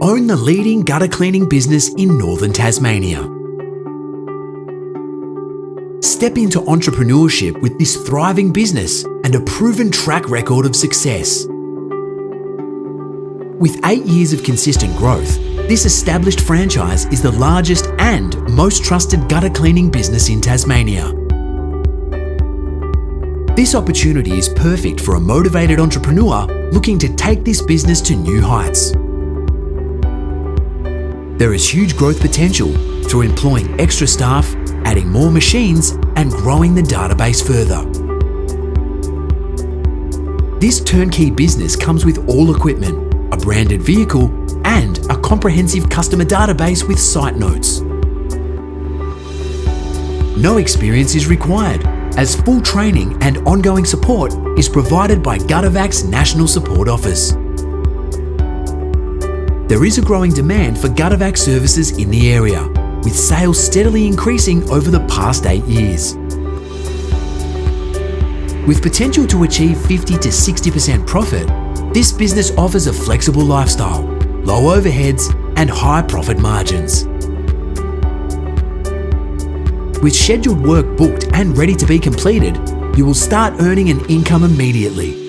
own the leading gutter cleaning business in northern Tasmania. Step into entrepreneurship with this thriving business and a proven track record of success. With 8 years of consistent growth, this established franchise is the largest and most trusted gutter cleaning business in Tasmania. This opportunity is perfect for a motivated entrepreneur looking to take this business to new heights. There is huge growth potential through employing extra staff, adding more machines, and growing the database further. This turnkey business comes with all equipment, a branded vehicle, and a comprehensive customer database with site notes. No experience is required, as full training and ongoing support is provided by Guttervac's National Support Office. There is a growing demand for Guttervac services in the area, with sales steadily increasing over the past 8 years. With potential to achieve 50 to 60% profit, this business offers a flexible lifestyle, low overheads, and high profit margins. With scheduled work booked and ready to be completed, you will start earning an income immediately.